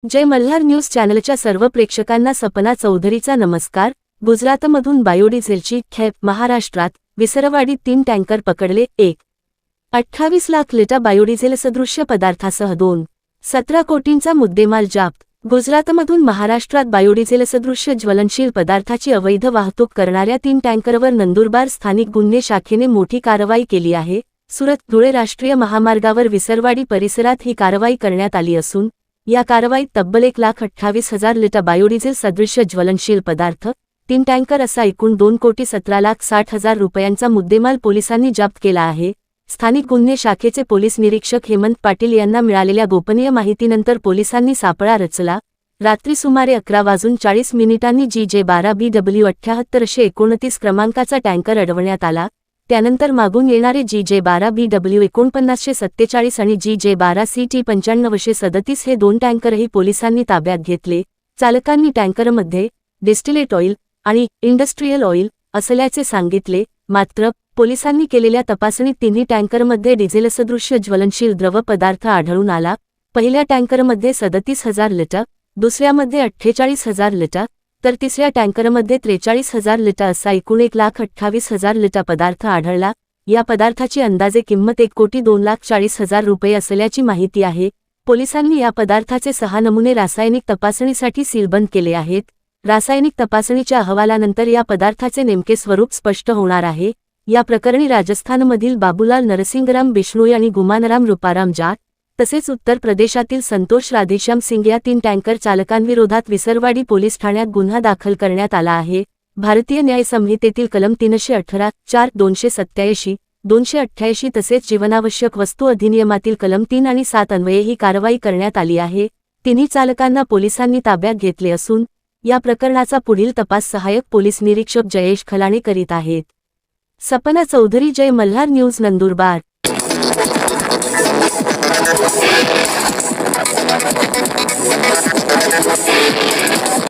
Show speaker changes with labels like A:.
A: जय Malhar news चॅनलच्या सर्व प्रेक्षकांना सपना चौधरीचा नमस्कार। गुजरातमधून बायोडिझेलची खेप महाराष्ट्रात विसरवाडीत 3 टँकर पकडले। 1.28 लाख लिटर बायोडिझेल सदृश्य पदार्थासह 2.17 कोटींचा मुद्देमाल जप्त। गुजरातमधून महाराष्ट्रात बायोडिझेल सदृश्य ज्वलनशील पदार्थाची अवैध वाहतूक करणाऱ्या 3 टँकरवर नंदुरबार स्थानिक गुन्हे शाखेने मोठी कारवाई केली आहे। सुरत धुळे राष्ट्रीय महामार्गावर विसरवाडी परिसरात ही कारवाई करण्यात आली असून या कारवाईत तब्बल 1,28,000 लिटर बायोडिझेल सदृश्य ज्वलनशील पदार्थ 3 टँकर असा एकूण 2,17,60,000 रुपयांचा मुद्देमाल पोलिसांनी जप्त केला आहे। स्थानिक गुन्हे शाखेचे पोलीस निरीक्षक हेमंत पाटील यांना मिळालेल्या गोपनीय माहितीनंतर पोलिसांनी सापळा रचला। रात्री सुमारे 11:40 GJ12BW 7829 क्रमांकाचा टँकर अडवण्यात आला। त्यानंतर मागून येणारे GJ12BW 4947 आणि GJ12CT 9537 हे 2 टँकरही पोलिसांनी ताब्यात घेतले। चालकांनी टँकरमध्ये डिस्टिलेट ऑइल आणि इंडस्ट्रियल ऑइल असल्याचे सांगितले, मात्र पोलिसांनी केलेल्या तपासणीत तिन्ही टँकरमध्ये डिझेलसदृश्य ज्वलनशील द्रव पदार्थ आढळून आला। पहिल्या टँकरमध्ये 37,000 लिटर, दुसऱ्यामध्ये 48,000 लिटर तर तिसऱ्या टँकरमध्ये 43,000 लिटर असा एकूण 1,28,000 लिटर पदार्थ आढळला। या पदार्थाची अंदाजे किंमत 1,02,40,000 रुपये असल्याची माहिती आहे। पोलिसांनी या पदार्थाचे 6 नमुने रासायनिक तपासणीसाठी सीलबंद केले आहेत। रासायनिक तपासणीच्या अहवालानंतर या पदार्थाचे नेमके स्वरूप स्पष्ट होणार आहे। या प्रकरणी राजस्थानमधील बाबूलाल नरसिंगराम बिश्नोई आणि गुमानराम रूपाराम जाट तसेच उत्तर प्रदेशातील संतोष राधेश्याम सिंग या 3 टँकर चालकांविरोधात विसरवाडी पोलीस ठाण्यात गुन्हा दाखल करण्यात आला आहे। भारतीय न्याय संहितेतील कलम 318, 4, 287, 288 तसेच जीवनावश्यक वस्तू अधिनियमातील कलम 3 आणि 7 अन्वये ही कारवाई करण्यात आली आहे। तिन्ही चालकांना पोलिसांनी ताब्यात घेतले असून या प्रकरणाचा पुढील तपास सहाय्यक पोलीस निरीक्षक जयेश खलाणे करीत आहेत। सपना चौधरी, जय मल्हार न्यूज, नंदुरबार।